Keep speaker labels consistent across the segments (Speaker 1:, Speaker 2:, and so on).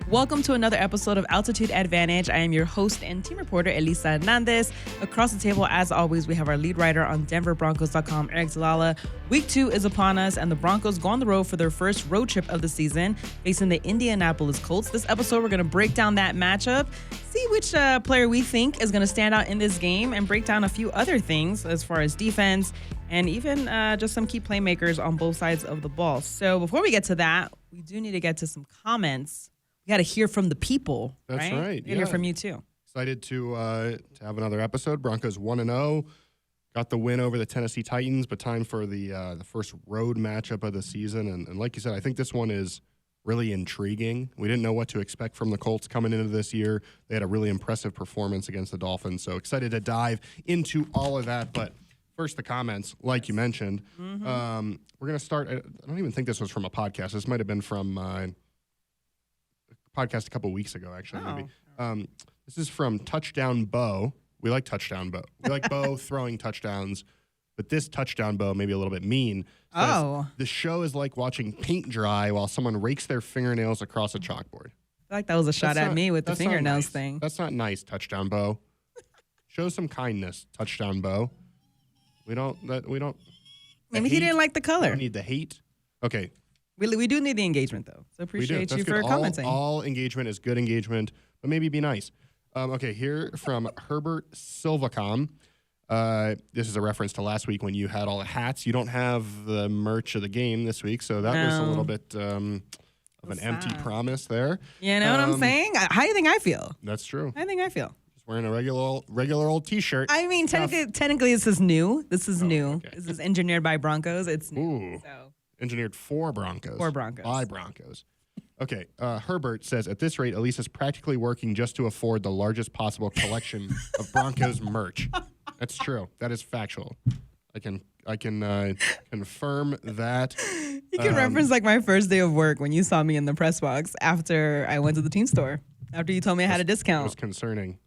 Speaker 1: Welcome to another episode of Altitude Advantage. I am your host and team reporter, Elisa Hernandez. Across the table, as always, we have our lead writer on DenverBroncos.com, Aric DiLalla. Week 2 is upon us, and the Broncos go on the road for their first road trip of the season, facing the Indianapolis Colts. This episode, we're going to break down that matchup, see which player we think is going to stand out in this game, and break down a few other things as far as defense and even just some key playmakers on both sides of the ball. So before we get to that, we do need to get to some comments. We got to hear from the people.
Speaker 2: That's right.
Speaker 1: We hear from you too.
Speaker 2: Excited to have another episode. Broncos 1-0. Got the win over the Tennessee Titans, but time for the first road matchup of the season. And like you said, I think this one is really intriguing. We didn't know what to expect from the Colts coming into this year. They had a really impressive performance against the Dolphins. So excited to dive into all of that. But first, the comments, like you mentioned. We're going to start. I don't even think this was from a podcast. This might have been from podcast a couple weeks ago, actually. Maybe. This is from Touchdown Bo. We like Touchdown Bo. We like Bo throwing touchdowns, but this Touchdown Bo may be a little bit mean. The show is like watching paint dry while someone rakes their fingernails across a chalkboard.
Speaker 1: I feel like that was a shot at me with the fingernails thing.
Speaker 2: That's not nice, Touchdown Bo. Show some kindness, Touchdown Bo. We don't.
Speaker 1: Maybe he didn't like the color.
Speaker 2: We don't need the hate. Okay.
Speaker 1: We do need the engagement, though. So appreciate you for commenting.
Speaker 2: All engagement is good engagement, but maybe be nice. Okay, here from Herbert Silvacom. This is a reference to last week when you had all the hats. You don't have the merch of the game this week, so that was a little bit of an empty promise there.
Speaker 1: You know what I'm saying? How do you think I feel?
Speaker 2: That's true.
Speaker 1: How do you think I feel?
Speaker 2: Just wearing a regular old T-shirt.
Speaker 1: I mean, technically, this is new. This is new. Okay. This is engineered by Broncos. It's new.
Speaker 2: Ooh. Engineered for Broncos.
Speaker 1: For Broncos.
Speaker 2: By Broncos. Okay. Herbert says, at this rate, Elisa's practically working just to afford the largest possible collection of Broncos merch. That's true. That is factual. I can confirm that.
Speaker 1: You can reference like my first day of work when you saw me in the press box after I went to the team store. After you told me I had a discount.
Speaker 2: It was concerning.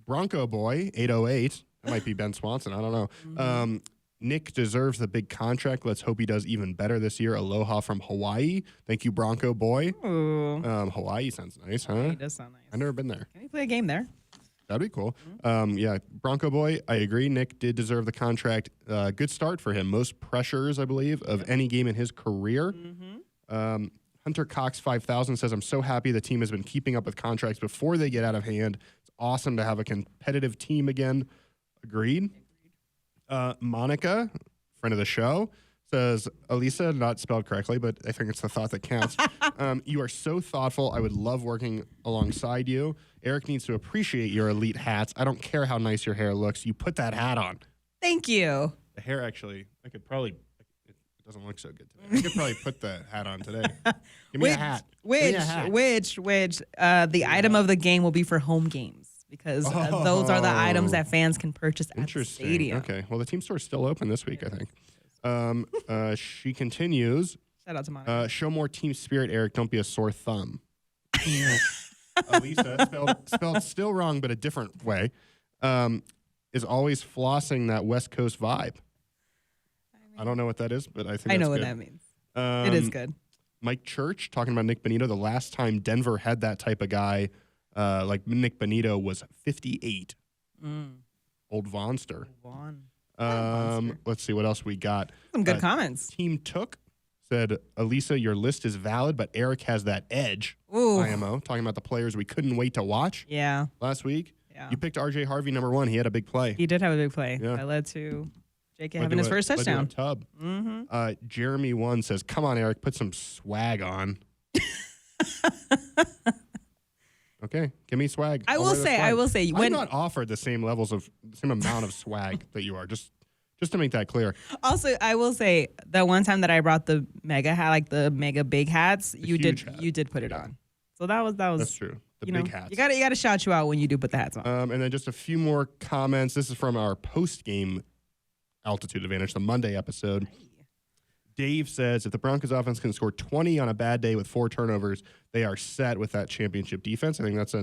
Speaker 2: Bronco Boy, 808. That might be Ben Swanson. I don't know. Nick deserves the big contract. Let's hope he does even better this year. Aloha from Hawaii. Thank you, Bronco Boy. Hawaii sounds nice, huh?
Speaker 1: It does sound nice.
Speaker 2: I've never been there.
Speaker 1: Can we play a game there?
Speaker 2: That'd be cool. Yeah, Bronco Boy, I agree. Nick did deserve the contract. Good start for him. Most pressures, I believe, of any game in his career. Hunter Cox 5000 says, I'm so happy the team has been keeping up with contracts before they get out of hand. It's awesome to have a competitive team again. Agreed. Monica, friend of the show, says, Elisa, not spelled correctly, but I think it's the thought that counts. You are so thoughtful. I would love working alongside you. Aric needs to appreciate your elite hats. I don't care how nice your hair looks. You put that hat on.
Speaker 1: Thank you.
Speaker 2: The hair, actually, I could probably, it doesn't look so good today. I could probably put the hat on today. Give me a hat.
Speaker 1: The item of the game will be for home games. Because those are the items that fans can purchase at the stadium.
Speaker 2: Okay. Well, the team store's still open this week, I think. She continues.
Speaker 1: Shout out to Monica.
Speaker 2: Show more team spirit, Aric. Don't be a sore thumb. Elisa, spelled still wrong, but a different way, is always flossing that West Coast vibe. I don't know what that is, but I think
Speaker 1: I know
Speaker 2: what
Speaker 1: that means. It is good.
Speaker 2: Mike Church, talking about Nick Bonito. The last time Denver had that type of guy, like Nick Bonito, was 58. Old Vonster. Let's see what else we got.
Speaker 1: Some good comments.
Speaker 2: Team Took said, Elisa, your list is valid, but Aric has that edge.
Speaker 1: Ooh.
Speaker 2: IMO, talking about the players we couldn't wait to watch.
Speaker 1: Yeah.
Speaker 2: Last week.
Speaker 1: Yeah.
Speaker 2: You picked RJ Harvey number 1. He had a big play.
Speaker 1: He did have a big play.
Speaker 2: Yeah.
Speaker 1: That led to JK having his first touchdown.
Speaker 2: Tub. Jeremy 1 says, come on, Aric, put some swag on. Okay, give me swag.
Speaker 1: I will say.
Speaker 2: I'm not offered the same amount of swag that you are. Just to make that clear.
Speaker 1: Also, I will say the one time that I brought the mega hat, like the mega big hats, you did put it on. So that was.
Speaker 2: That's true. The big hats.
Speaker 1: You got to shout you out when you do put the hats on.
Speaker 2: And then just a few more comments. This is from our post game Altitude Advantage, the Monday episode. Dave says, if the Broncos offense can score 20 on a bad day with 4 turnovers, they are set with that championship defense. I think that's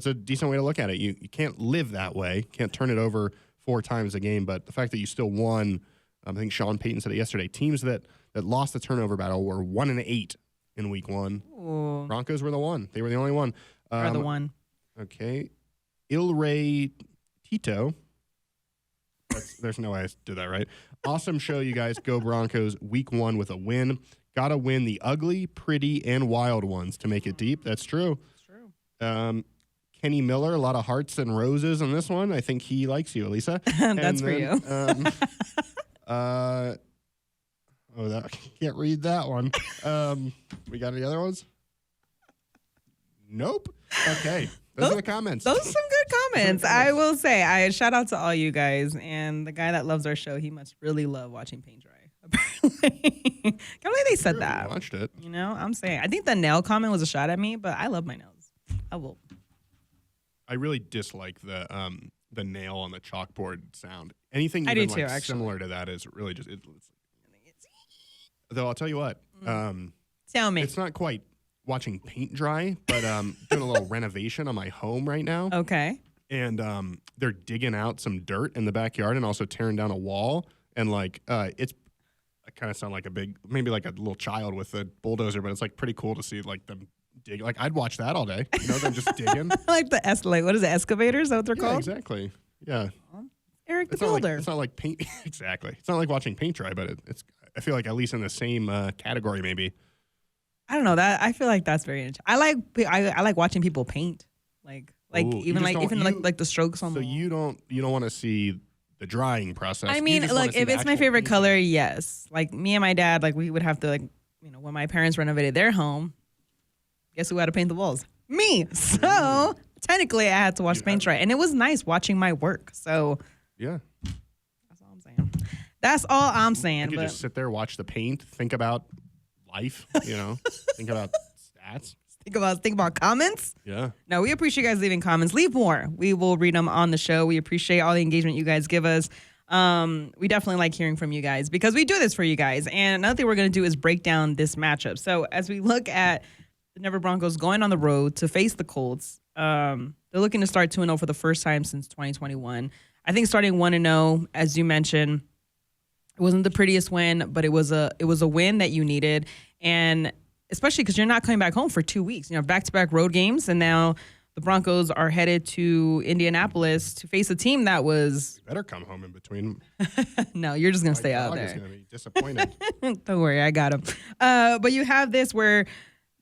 Speaker 2: a decent way to look at it. You can't live that way. Can't turn it over 4 times a game. But the fact that you still won, I think Sean Payton said it yesterday, teams that lost the turnover battle were 1-8 in week 1.
Speaker 1: Ooh.
Speaker 2: Broncos were the one. They were the only one.
Speaker 1: Are the one.
Speaker 2: Okay. Il Rey Tito. There's no way I did that right. Awesome show, you guys. Go Broncos. Week 1 with a win. Got to win the ugly, pretty, and wild ones to make it deep. That's true.
Speaker 1: That's true.
Speaker 2: Kenny Miller, a lot of hearts and roses on this one. I think he likes you, Elisa.
Speaker 1: That's for you.
Speaker 2: I can't read that one. We got any other ones? Nope. Okay. Those are the comments.
Speaker 1: Those are some good comments. I will say, I shout out to all you guys. And the guy that loves our show, he must really love watching paint dry. Apparently. Can't believe they said that.
Speaker 2: I watched it.
Speaker 1: You know, I'm saying. I think the nail comment was a shot at me, but I love my nails. I will.
Speaker 2: I really dislike the nail on the chalkboard sound. Anything
Speaker 1: I
Speaker 2: even
Speaker 1: do too,
Speaker 2: like
Speaker 1: actually.
Speaker 2: similar to that is really just. Though I'll tell you what.
Speaker 1: Tell me.
Speaker 2: It's not quite watching paint dry, but doing a little renovation on my home right now.
Speaker 1: Okay.
Speaker 2: And they're digging out some dirt in the backyard and also tearing down a wall. And like it's, I kind of sound like maybe like a little child with a bulldozer, but it's like pretty cool to see like them dig. Like I'd watch that all day. You know, them just digging.
Speaker 1: Like what is it, excavators? Is that what they're called?
Speaker 2: Exactly. Yeah.
Speaker 1: Aric
Speaker 2: It's
Speaker 1: DiLalla.
Speaker 2: it's not like paint. Exactly. It's not like watching paint dry, but it's. I feel like at least in the same category, maybe.
Speaker 1: I don't know that. I feel like that's very interesting. I like watching people paint, like
Speaker 2: Ooh,
Speaker 1: even the strokes on.
Speaker 2: So you don't want to see the drying process.
Speaker 1: I mean, like if it's my favorite color, yes. Like me and my dad, like we would have to when my parents renovated their home, guess who had to paint the walls? Me. So technically, I had to watch paint dry, and it was nice watching my work. So
Speaker 2: yeah,
Speaker 1: that's all I'm saying. That's all I'm saying.
Speaker 2: You could just sit there, watch the paint, think about life. You know, think about stats.
Speaker 1: Think about comments.
Speaker 2: Yeah.
Speaker 1: No, we appreciate you guys leaving comments. Leave more. We will read them on the show. We appreciate all the engagement you guys give us. We definitely like hearing from you guys because we do this for you guys. And another thing we're going to do is break down this matchup. So as we look at the Denver Broncos going on the road to face the Colts, they're looking to start 2-0 for the first time since 2021. I think starting 1-0, as you mentioned, it wasn't the prettiest win, but it was a win that you needed. And especially because you're not coming back home for 2 weeks. You know, back-to-back road games, and now the Broncos are headed to Indianapolis to face a team that was...
Speaker 2: You better come home in between.
Speaker 1: No, you're just going to stay out there.
Speaker 2: My dog is going to be disappointed.
Speaker 1: Don't worry, I got him. But you have this where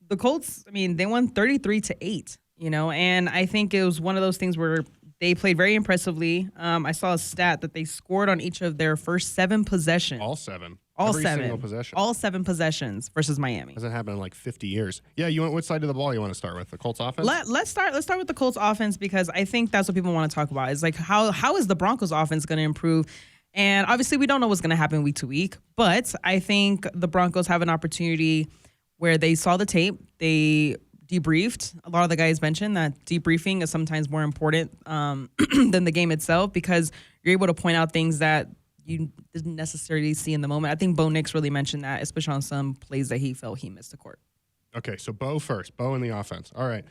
Speaker 1: the Colts, I mean, they won 33-8, you know, and I think it was one of those things where they played very impressively. I saw a stat that they scored on each of their first 7 possessions.
Speaker 2: All 7.
Speaker 1: Every
Speaker 2: single possession.
Speaker 1: All 7 possessions versus Miami.
Speaker 2: Hasn't happened in like 50 years. Yeah, what side of the ball you want to start with? The Colts offense?
Speaker 1: Let's start with the Colts offense because I think that's what people want to talk about. Is like how is the Broncos offense going to improve? And obviously we don't know what's going to happen week to week, but I think the Broncos have an opportunity where they saw the tape, they debriefed. A lot of the guys mentioned that debriefing is sometimes more important than the game itself because you're able to point out things that you didn't necessarily see in the moment. I think Bo Nix really mentioned that, especially on some plays that he felt he missed the court.
Speaker 2: Okay, so Bo first. Bo in the offense. All right.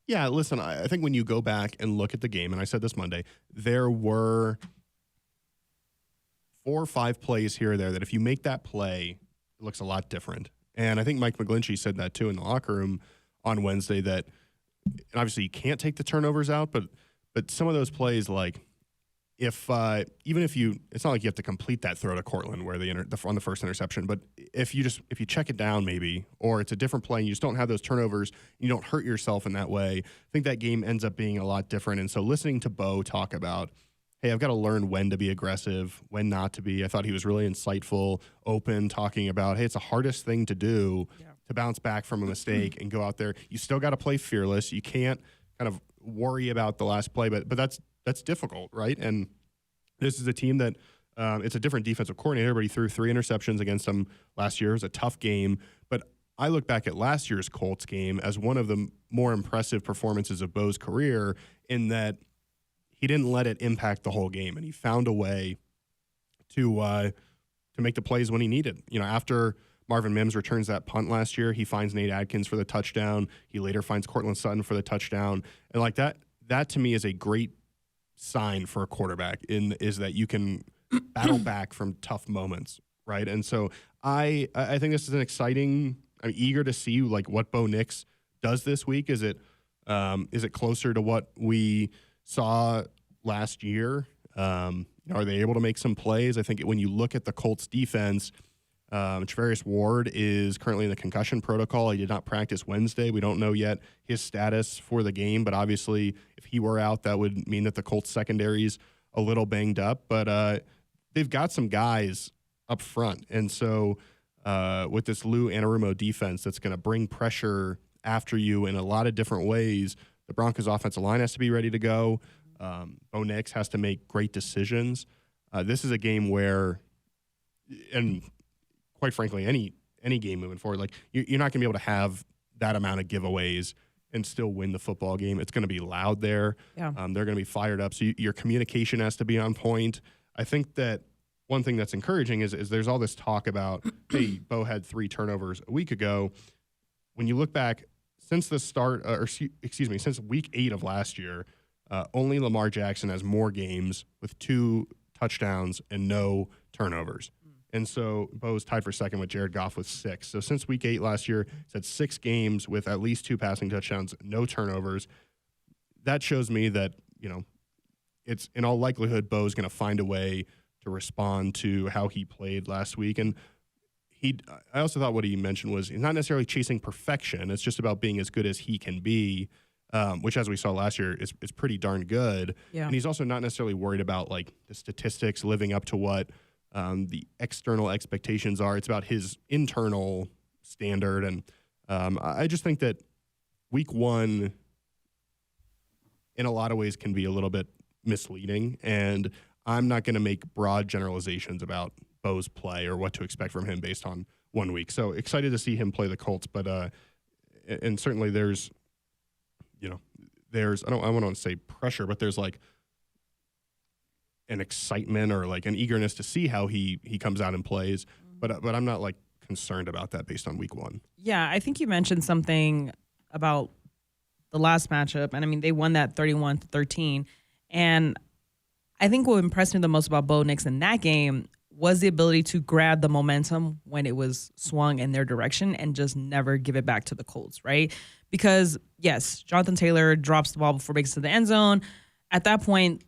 Speaker 2: Yeah, listen, I think when you go back and look at the game, and I said this Monday, there were 4 or 5 plays here or there that if you make that play, it looks a lot different. And I think Mike McGlinchey said that too in the locker room on Wednesday that obviously you can't take the turnovers out, but some of those plays like if even if it's not like you have to complete that throw to Cortland where on the first interception, but if you check it down maybe, or it's a different play and you just don't have those turnovers, you don't hurt yourself in that way. I think that game ends up being a lot different. And so listening to Bo talk about, hey, I've got to learn when to be aggressive, when not to be. I thought he was really insightful, open, talking about, hey, it's the hardest thing to do to bounce back from a mistake and go out there. You still got to play fearless. You can't kind of worry about the last play, but that's difficult, right? And this is a team that it's a different defensive coordinator, but he threw 3 interceptions against them last year. It was a tough game. But I look back at last year's Colts game as one of the more impressive performances of Bo's career in that he didn't let it impact the whole game, and he found a way to make the plays when he needed. You know, after Marvin Mims returns that punt last year, he finds Nate Adkins for the touchdown. He later finds Cortland Sutton for the touchdown. And like that to me is a great sign for a quarterback is that you can battle back from tough moments, right? And so I think this is an exciting. I'm eager to see like what Bo Nix does this week. Is it closer to what we saw last year? Are they able to make some plays? I think when you look at the Colts defense, Travarius Ward is currently in the concussion protocol. He did not practice Wednesday. We don't know yet his status for the game, but obviously if he were out, that would mean that the Colts secondary's a little banged up. But they've got some guys up front. And so with this Lou Anarumo defense that's going to bring pressure after you in a lot of different ways, the Broncos offensive line has to be ready to go. Bo Nix has to make great decisions. This is a game where, and quite frankly, any game moving forward, like you're not going to be able to have that amount of giveaways and still win the football game. It's going to be loud there.
Speaker 1: Yeah.
Speaker 2: They're going to be fired up. So your communication has to be on point. I think that one thing that's encouraging is there's all this talk about, hey, Bo had 3 turnovers a week ago. When you look back since the start, since week 8 of last year, only Lamar Jackson has more games with 2 touchdowns and no turnovers. And so Bo's tied for second with Jared Goff with 6. So since week 8 last year, he's had 6 games with at least 2 passing touchdowns, no turnovers. That shows me that, it's in all likelihood Bo's going to find a way to respond to how he played last week. And I also thought what he mentioned was he's not necessarily chasing perfection. It's just about being as good as he can be. Which, as we saw last year, is pretty darn good.
Speaker 1: Yeah. And
Speaker 2: he's also not necessarily worried about like the statistics living up to what the external expectations are. It's about his internal standard. And I just think that week 1, in a lot of ways, can be a little bit misleading. And I'm not going to make broad generalizations about Bo's play or what to expect from him based on 1 week. So excited to see him play the Colts. But and certainly there's I don't want to say pressure, but there's like an excitement or like an eagerness to see how he comes out and plays. But I'm not like concerned about that based on week 1.
Speaker 1: Yeah, I think you mentioned something about the last matchup, and I mean they won that 31-13. And I think what impressed me the most about Bo Nix in that game was the ability to grab the momentum when it was swung in their direction and just never give it back to the Colts, right? Because, yes, Jonathan Taylor drops the ball before it makes it to the end zone. At that point,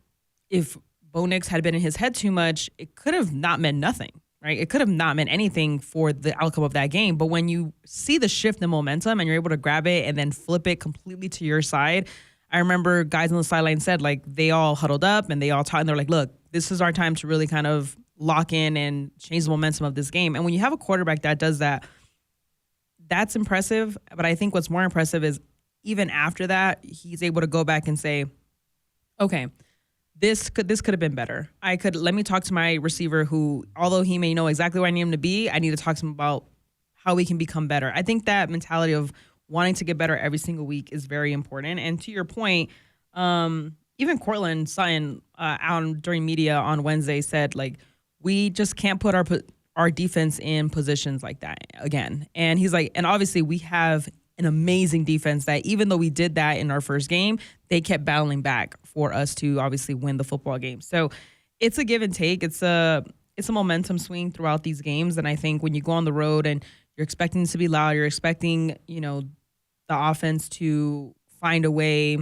Speaker 1: if Bo Nix had been in his head too much, it could have not meant nothing, right? It could have not meant anything for the outcome of that game. But when you see the shift in momentum and you're able to grab it and then flip it completely to your side, I remember guys on the sideline said, like, they all huddled up and they all talked, and they're like, look, this is our time to really kind of lock in and change the momentum of this game. And when you have a quarterback that does that, that's impressive. But I think what's more impressive is even after that, he's able to go back and say, okay, this could have been better. Let me talk to my receiver who, although he may know exactly where I need him to be, I need to talk to him about how we can become better. I think that mentality of wanting to get better every single week is very important. And to your point, even Cortland Sutton out during media on Wednesday said, like, we just can't put our defense in positions like that again. And he's like, and obviously we have an amazing defense that even though we did that in our first game, they kept battling back for us to obviously win the football game. So it's a give and take. It's a momentum swing throughout these games. And I think when you go on the road and you're expecting to be loud, you're expecting, the offense to find a way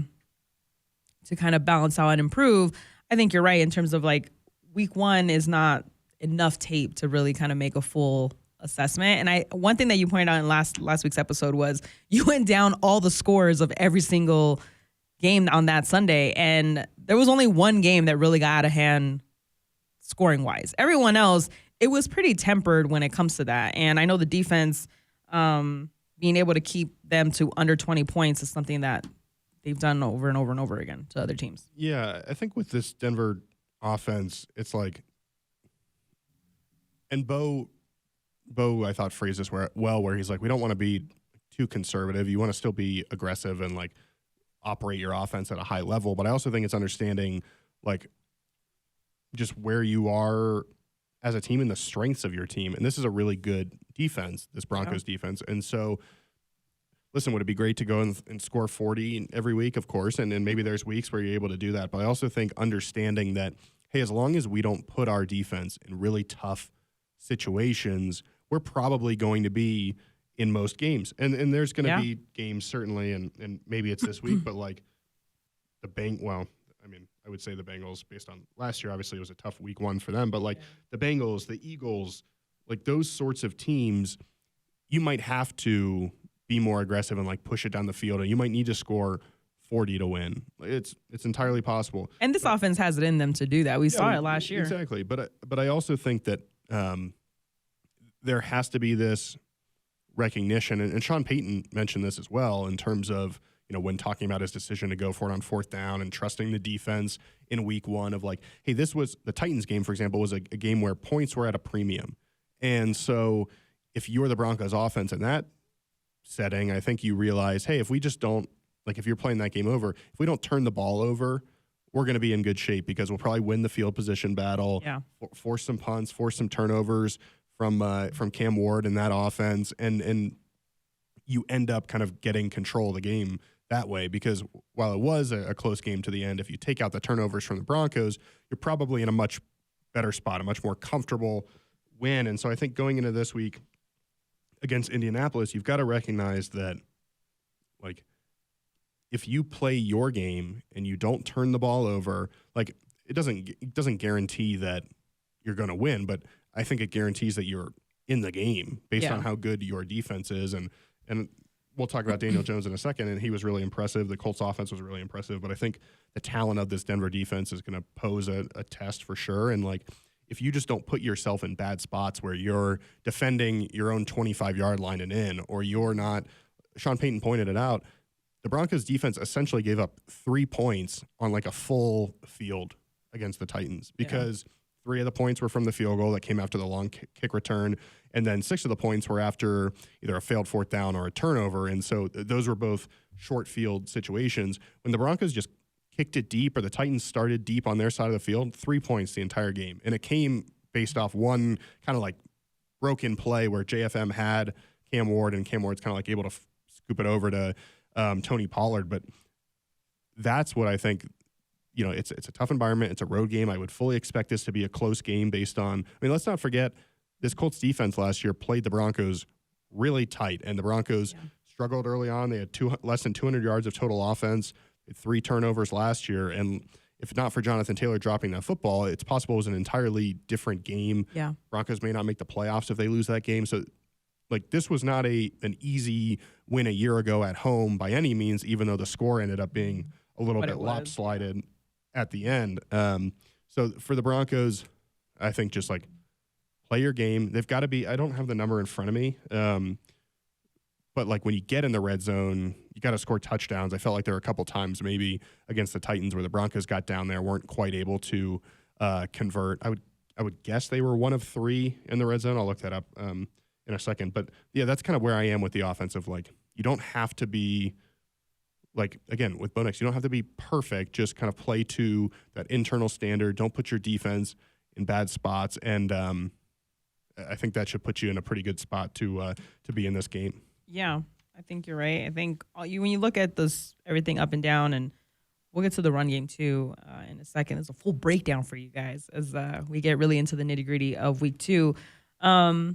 Speaker 1: to kind of balance out and improve. I think you're right in terms of like week 1 is not enough tape to really kind of make a full assessment. And one thing that you pointed out in last week's episode was you went down all the scores of every single game on that Sunday, and there was only one game that really got out of hand scoring wise. Everyone else, it was pretty tempered when it comes to that. And I know the defense being able to keep them to under 20 points is something that they've done over and over and over again to other teams.
Speaker 2: Yeah, I think with this Denver offense, it's like, and Bo, I thought phrased this well, where he's like, we don't want to be too conservative. You want to still be aggressive and like operate your offense at a high level. But I also think it's understanding like just where you are as a team and the strengths of your team. And this is a really good defense, this Broncos defense. And so, listen, would it be great to go and score 40 every week? Of course. And maybe there's weeks where you're able to do that. But I also think understanding that, hey, as long as we don't put our defense in really tough situations, we're probably going to be in most games. And there's going to
Speaker 1: Yeah.
Speaker 2: be games certainly, and maybe it's this week, but like I would say the Bengals, based on last year, obviously it was a tough week 1 for them, but like the Bengals, the Eagles, like those sorts of teams, you might have to be more aggressive and like push it down the field, and you might need to score 40 to win. It's entirely possible.
Speaker 1: And this offense has it in them to do that. We saw it last year.
Speaker 2: Exactly. But I also think that there has to be this recognition, and Sean Payton mentioned this as well in terms of, when talking about his decision to go for it on 4th down and trusting the defense in week 1 of like, hey, this was the Titans game, for example, was a game where points were at a premium. And so if you're the Broncos offense in that setting, I think you realize, hey, if we just don't, like if you're playing that game over, if we don't turn the ball over, we're going to be in good shape because we'll probably win the field position battle, force some punts, force some turnovers from Cam Ward in that offense, and you end up kind of getting control of the game that way, because while it was a close game to the end, if you take out the turnovers from the Broncos, you're probably in a much better spot, a much more comfortable win. And so I think going into this week against Indianapolis, you've got to recognize that, like, if you play your game and you don't turn the ball over, like it doesn't guarantee that you're going to win, but I think it guarantees that you're in the game based on how good your defense is. And we'll talk about Daniel Jones in a second, and he was really impressive. The Colts offense was really impressive, but I think the talent of this Denver defense is going to pose a test for sure. And like, if you just don't put yourself in bad spots where you're defending your own 25-yard line and in, or you're not, Sean Payton pointed it out, the Broncos defense essentially gave up 3 points on like a full field against the Titans because 3 of the points were from the field goal that came after the long kick return, and then 6 of the points were after either a failed 4th down or a turnover. And so those were both short field situations. When the Broncos just kicked it deep, or the Titans started deep on their side of the field, 3 points the entire game. And it came based off one kind of like broken play where JFM had Cam Ward, and Cam Ward's kind of like able to scoop it over to Tony Pollard. But that's what I think. It's a tough environment. It's a road game. I would fully expect this to be a close game based on, let's not forget, this Colts defense last year played the Broncos really tight, and the Broncos struggled early on. They had less than 200 yards of total offense, 3 turnovers last year, and if not for Jonathan Taylor dropping that football, it's possible it was an entirely different game.
Speaker 1: Yeah. Broncos
Speaker 2: may not make the playoffs if they lose that game. So, like, this was not an easy win a year ago at home by any means, even though the score ended up being a little bit lopsided at the end. So for the Broncos, I think just like play your game. They've got to be, I don't have the number in front of me, but like when you get in the red zone, you got to score touchdowns. I felt like there were a couple times maybe against the Titans where the Broncos got down there, weren't quite able to convert. I would guess they were 1 of 3 in the red zone. I'll look that up in a second. But yeah, that's kind of where I am with the offensive. Like, you don't have to be, like, again, with Bo Nix, you don't have to be perfect. Just kind of play to that internal standard. Don't put your defense in bad spots. And I think that should put you in a pretty good spot to be in this game.
Speaker 1: Yeah, I think you're right. I think when you look at this, everything up and down, and we'll get to the run game too in a second. It's a full breakdown for you guys as we get really into the nitty gritty of week 2. I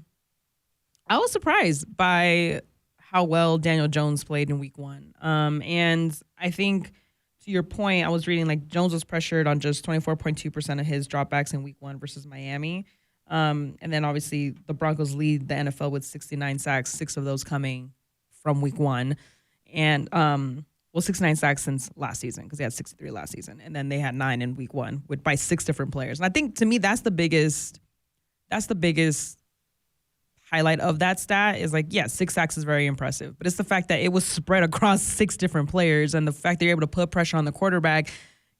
Speaker 1: was surprised by how well Daniel Jones played in week 1. And I think, to your point, I was reading like Jones was pressured on just 24.2% of his dropbacks in week 1 versus Miami. And then obviously the Broncos lead the NFL with 69 sacks, 6 of those coming from week 1. And 69 sacks since last season, because they had 63 last season. And then they had 9 in week 1 by 6 different players. And I think, to me, that's the biggest highlight of that stat is like, 6 sacks is very impressive, but it's the fact that it was spread across 6 different players, and the fact that you're able to put pressure on the quarterback.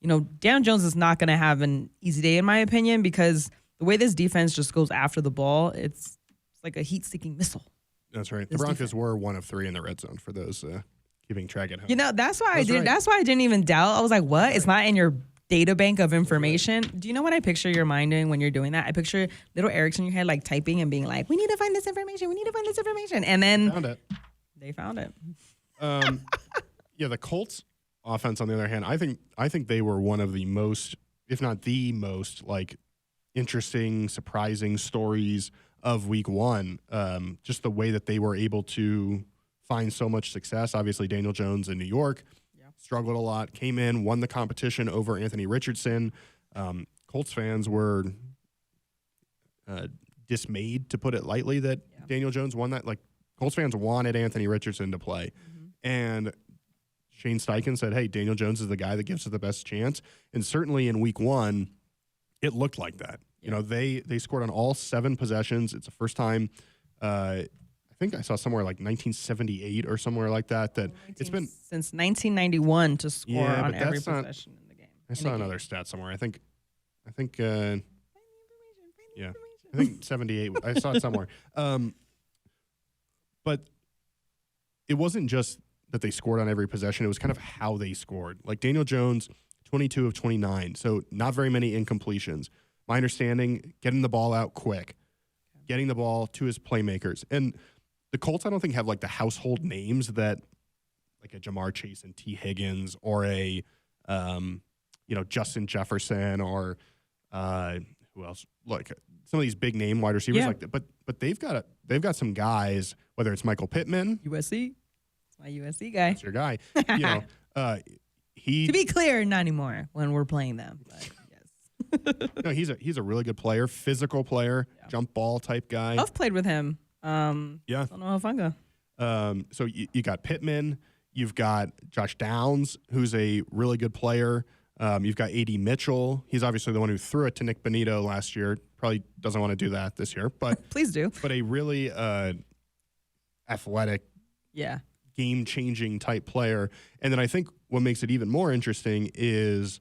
Speaker 1: Daniel Jones is not going to have an easy day, in my opinion, because the way this defense just goes after the ball, it's like a heat-seeking missile.
Speaker 2: That's right. The Broncos were 1 of 3 in the red zone for those keeping track at home.
Speaker 1: That's why That's why I didn't even doubt. I was like, what? It's not in your data bank of information. Do you know what I picture your mind doing when you're doing that? I picture little Erics in your head, like typing and being like, we need to find this information. We need to find this information. And then they found it.
Speaker 2: The Colts offense, on the other hand, I think they were one of the most, if not the most, like, interesting, surprising stories of week one. Just the way that they were able to find so much success. Obviously, Daniel Jones in New York struggled a lot, came in, won the competition over Anthony Richardson. Colts fans were dismayed, to put it lightly, that Daniel Jones won that. Like, Colts fans wanted Anthony Richardson to play. And Shane Steichen said, hey, Daniel Jones is the guy that gives us the best chance. And certainly in week one, it looked like that. You know, they scored on all 7 possessions. It's the first time, I think I saw somewhere like 1978 or somewhere like that. It's been
Speaker 1: since 1991 to score on every possession in the game.
Speaker 2: I saw another stat somewhere. I think, I think 78. I saw it somewhere. But it wasn't just that they scored on every possession. It was kind of how they scored. Like Daniel Jones, 22 of 29. So not very many incompletions. My understanding, getting the ball out quick, getting the ball to his playmakers. And the Colts, I don't think, have like the household names that like a Jamar Chase and T. Higgins or a, Justin Jefferson or who else? Like some of these big name wide receivers like that. But they've got some guys, whether it's Michael Pittman.
Speaker 1: USC. It's my USC guy.
Speaker 2: That's your guy. To
Speaker 1: be clear, not anymore when we're playing them. But yes.
Speaker 2: No, he's a really good player, physical player, jump ball type guy.
Speaker 1: I've played with him. Don't know how fun go.
Speaker 2: So you got Pittman, you've got Josh Downs, who's a really good player. You've got A.D. Mitchell. He's obviously the one who threw it to Nick Bonito last year. Probably doesn't want to do that this year, but
Speaker 1: please do.
Speaker 2: But a really athletic, game-changing type player. And then I think what makes it even more interesting is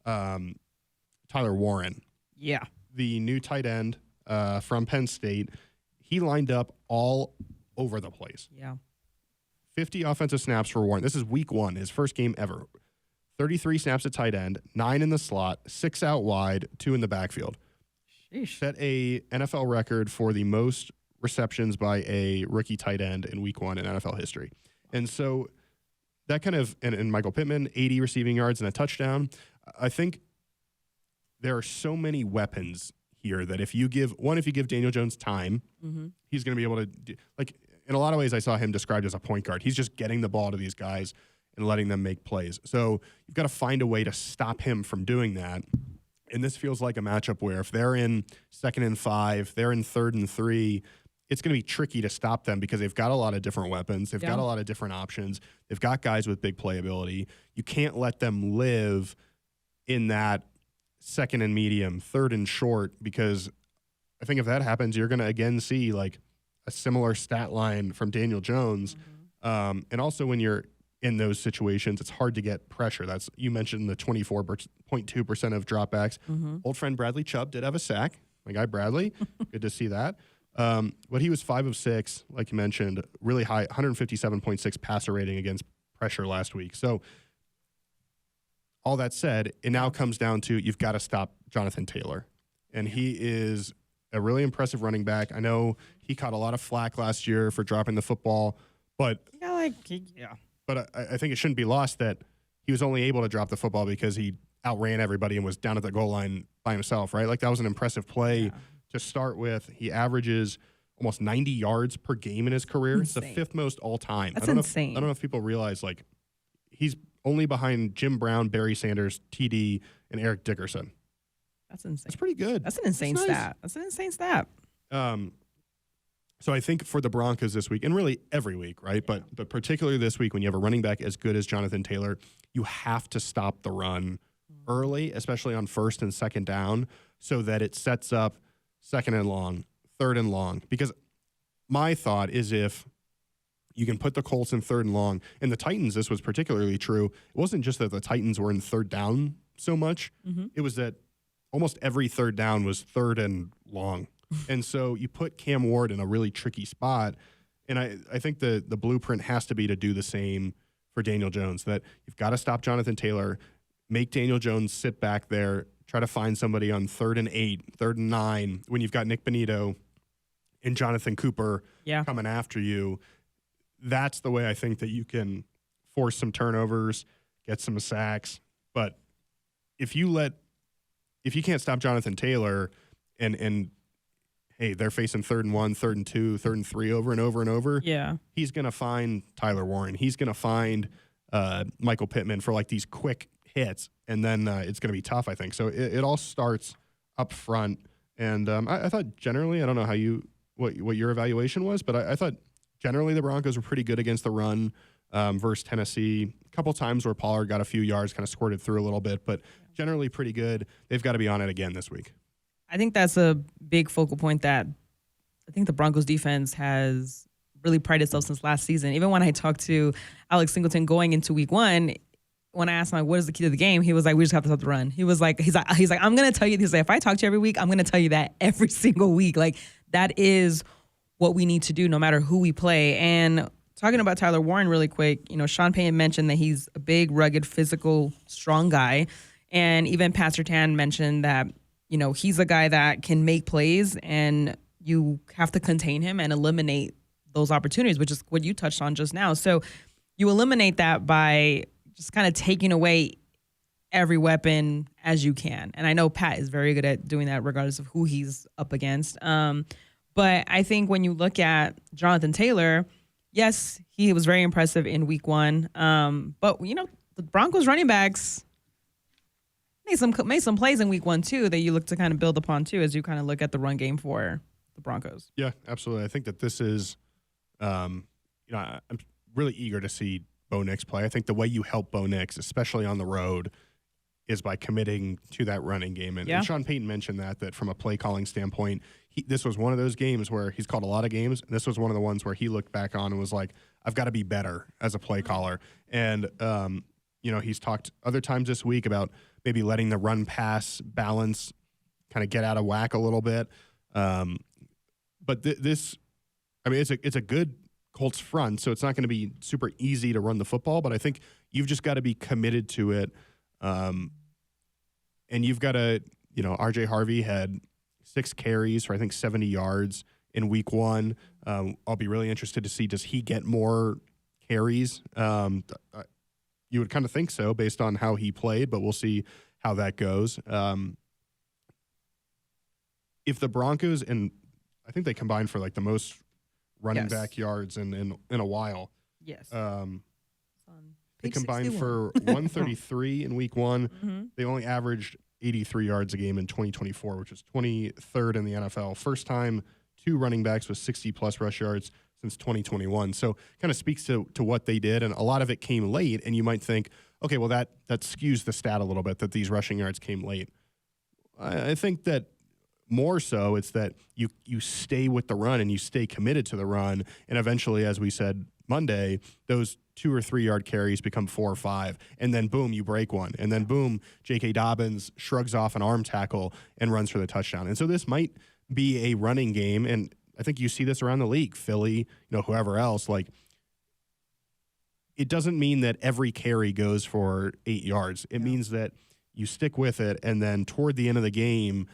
Speaker 2: Tyler Warren.
Speaker 1: Yeah,
Speaker 2: the new tight end from Penn State. He lined up all over the place.
Speaker 1: Yeah,
Speaker 2: 50 offensive snaps for Warren. This is week one, his first game ever. 33 snaps at tight end, 9 in the slot, 6 out wide, 2 in the backfield.
Speaker 1: Sheesh.
Speaker 2: Set a NFL record for the most receptions by a rookie tight end in week one in NFL history. And so that kind of, and Michael Pittman, 80 receiving yards and a touchdown. I think there are so many weapons here that if you give Daniel Jones time, he's going to be able to do, like, in a lot of ways, I saw him described as a point guard. He's just getting the ball to these guys and letting them make plays. So you've got to find a way to stop him from doing that. And this feels like a matchup where if they're in 2nd and 5, they're in 3rd and 3, it's going to be tricky to stop them because they've got a lot of different weapons. They've got a lot of different options. They've got guys with big playability. You can't let them live in that 2nd and medium, 3rd and short, because I think if that happens, you're going to again see like a similar stat line from Daniel Jones. And also when you're in those situations, it's hard to get pressure. You mentioned the 24.2% of dropbacks. Old friend Bradley Chubb did have a sack. My guy Bradley, good to see that. But he was 5 of 6, like you mentioned, really high, 157.6 passer rating against pressure last week. So all that said, it now comes down to you've got to stop Jonathan Taylor. And he is a really impressive running back. I know he caught a lot of flack last year for dropping the football, but But I think it shouldn't be lost that he was only able to drop the football because he outran everybody and was down at the goal line by himself, right? Like that was an impressive play to start with. He averages almost 90 yards per game in his career. It's the 5th most all time.
Speaker 1: That's insane.
Speaker 2: I don't know if people realize like he's only behind Jim Brown, Barry Sanders, TD, and Eric Dickerson.
Speaker 1: That's insane.
Speaker 2: That's pretty good.
Speaker 1: That's an insane stat. That's an insane stat.
Speaker 2: So I think for the Broncos this week, and really every week, right? But particularly this week when you have a running back as good as Jonathan Taylor, you have to stop the run early, especially on 1st and 2nd down, so that it sets up 2nd and long, 3rd and long. Because my thought is if you can put the Colts in 3rd and long, and the Titans, this was particularly true. It wasn't just that the Titans were in 3rd down so much. It was that almost every 3rd down was 3rd and long. And so you put Cam Ward in a really tricky spot. And I think the blueprint has to be to do the same for Daniel Jones, that you've got to stop Jonathan Taylor, make Daniel Jones sit back there, try to find somebody on 3rd and 8, 3rd and 9, when you've got Nick Bonito and Jonathan Cooper coming after you. That's the way I think that you can force some turnovers, get some sacks. But if you can't stop Jonathan Taylor and hey, they're facing 3rd and 1, 3rd and 2, 3rd and 3 over and over and over.
Speaker 1: Yeah.
Speaker 2: He's going to find Tyler Warren. He's going to find Michael Pittman for like these quick hits, and then it's going to be tough, I think. So it all starts up front. And I thought generally, I don't know what your evaluation was, but I thought generally the Broncos were pretty good against the run versus Tennessee. A couple times where Pollard got a few yards, kind of squirted through a little bit, but generally pretty good. They've got to be on it again this week.
Speaker 1: I think that's a big focal point that I think the Broncos defense has really prided itself since last season. Even when I talked to Alex Singleton going into week 1, when I asked him, like, what is the key to the game? He was like, we just have to stop the run. He's like, I'm going to tell you, he's like, if I talk to you every week, I'm going to tell you that every single week. Like, that is what we need to do no matter who we play. And talking about Tyler Warren really quick, Sean Payton mentioned that he's a big, rugged, physical, strong guy. And even Pat Surtain mentioned that, he's a guy that can make plays and you have to contain him and eliminate those opportunities, which is what you touched on just now. So you eliminate that by just kind of taking away every weapon as you can. And I know Pat is very good at doing that regardless of who he's up against. But I think when you look at Jonathan Taylor, yes, he was very impressive in week 1. But, the Broncos running backs made some plays in week 1 too that you look to kind of build upon too as you kind of look at the run game for the Broncos.
Speaker 2: Yeah, absolutely. I think that this is, I'm really eager to see Bo Nix play. I think the way you help Bo Nix, especially on the road, is by committing to that running game. And Sean Payton mentioned that from a play calling standpoint, this was one of those games where he's called a lot of games, and this was one of the ones where he looked back on and was like, I've got to be better as a play caller. And, he's talked other times this week about maybe letting the run-pass balance kind of get out of whack a little bit. But it's a good Colts front, so it's not going to be super easy to run the football, but I think you've just got to be committed to it. And you've got to, RJ Harvey had 6 carries for, I think, 70 yards in week 1. I'll be really interested to see, does he get more carries? You would kind of think so based on how he played, but we'll see how that goes. If the Broncos, and I think they combined for like the most running back yards in a while.
Speaker 1: Yes.
Speaker 2: They combined for 133 in week 1. Mm-hmm. They only averaged 83 yards a game in 2024, which is 23rd in the NFL. First time 2 running backs with 60-plus rush yards since 2021. So kind of speaks to what they did, and a lot of it came late, and you might think, okay, well, that skews the stat a little bit that these rushing yards came late. I think that more so it's that you stay with the run and you stay committed to the run, and eventually, as we said Monday, those 2 or 3 yard carries become 4 or 5, and then boom, you break one, and then boom, J.K. Dobbins shrugs off an arm tackle and runs for the touchdown. And so this might be a running game, and I think you see this around the league, Philly, whoever else. Like, it doesn't mean that every carry goes for 8 yards. It means that you stick with it, and then toward the end of the game,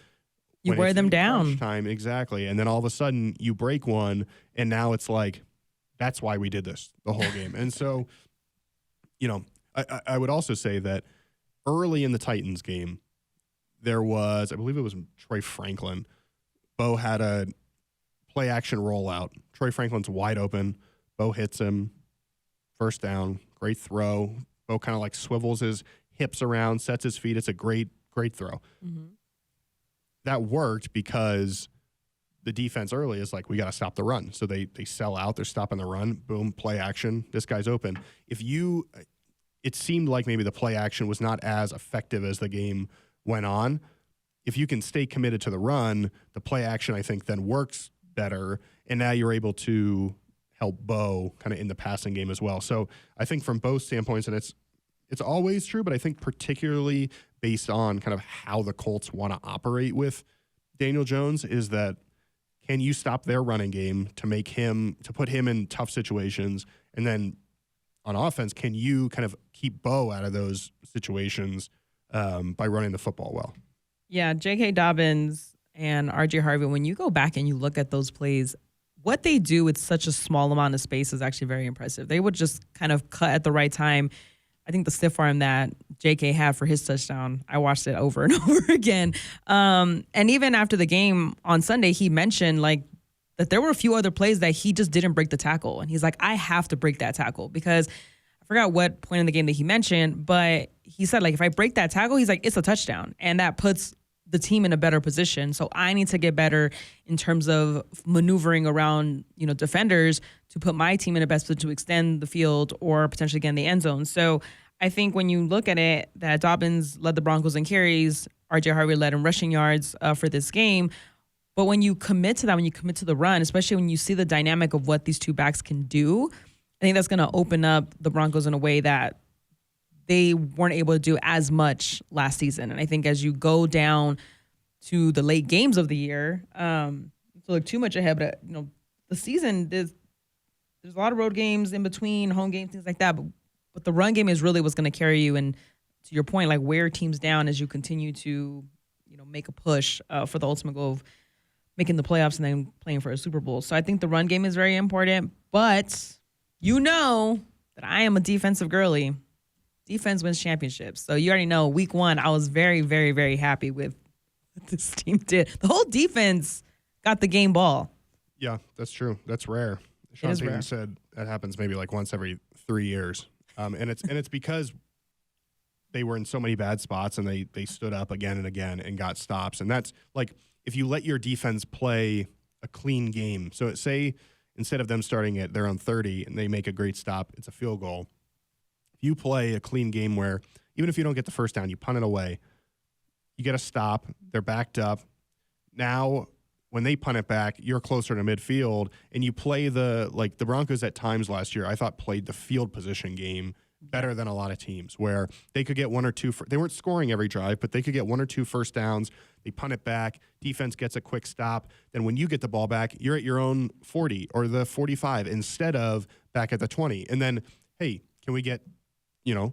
Speaker 1: you wear them down.
Speaker 2: Time, exactly, and then all of a sudden you break one, and now it's like, that's why we did this the whole game. And so, I would also say that early in the Titans game, there was, I believe it was Troy Franklin. Bo had a play action rollout. Troy Franklin's wide open. Bo hits him. First down. Great throw. Bo kind of like swivels his hips around, sets his feet. It's a great throw. Mm-hmm. That worked because the defense early is like, we got to stop the run. So they sell out. They're stopping the run. Boom, play action. This guy's open. It seemed like maybe the play action was not as effective as the game went on. If you can stay committed to the run, the play action, I think, then works better. And now you're able to help Bo kind of in the passing game as well. So I think from both standpoints, and it's always true, but I think particularly based on kind of how the Colts want to operate with Daniel Jones, is that can you stop their running game to put him in tough situations? And then on offense, can you kind of keep Bo out of those situations by running the football well?
Speaker 1: Yeah, J.K. Dobbins and R.J. Harvey, when you go back and you look at those plays, what they do with such a small amount of space is actually very impressive. They would just kind of cut at the right time. I think the stiff arm that JK had for his touchdown, I watched it over and over again. And even after the game on Sunday, he mentioned like that there were a few other plays that he just didn't break the tackle. And he's like, I have to break that tackle because I forgot what point in the game that he mentioned, but he said like, if I break that tackle, he's like, it's a touchdown. And that puts the team in a better position. So I need to get better in terms of maneuvering around, defenders to put my team in a best position to extend the field or potentially get in the end zone. So I think when you look at it, that Dobbins led the Broncos in carries, RJ Harvey led in rushing yards for this game. But when you commit to that, when you commit to the run, especially when you see the dynamic of what these two backs can do, I think that's going to open up the Broncos in a way that they weren't able to do as much last season. And I think as you go down to the late games of the year, to look too much ahead, but the season, there's a lot of road games in between, home games, things like that. But the run game is really what's going to carry you. And to your point, like wear teams down as you continue to, make a push for the ultimate goal of making the playoffs and then playing for a Super Bowl. So I think the run game is very important. But that I am a defensive girly. Defense wins championships. So you already know week 1, I was very, very, very happy with what this team did. The whole defense got the game ball.
Speaker 2: Yeah, that's true. That's rare. Sean Payton said that happens maybe like once every 3 years. And it's because they were in so many bad spots and they stood up again and again and got stops. And that's like if you let your defense play a clean game. So say instead of them starting at their own 30 and they make a great stop, it's a field goal. If you play a clean game where even if you don't get the first down, you punt it away, you get a stop, they're backed up. Now, when they punt it back, you're closer to midfield, and you play the Broncos at times last year, I thought played the field position game better than a lot of teams where they could get one or two. They weren't scoring every drive, but they could get 1 or 2 first downs. They punt it back. Defense gets a quick stop. Then when you get the ball back, you're at your own 40 or the 45 instead of back at the 20. And then, hey, can we get, a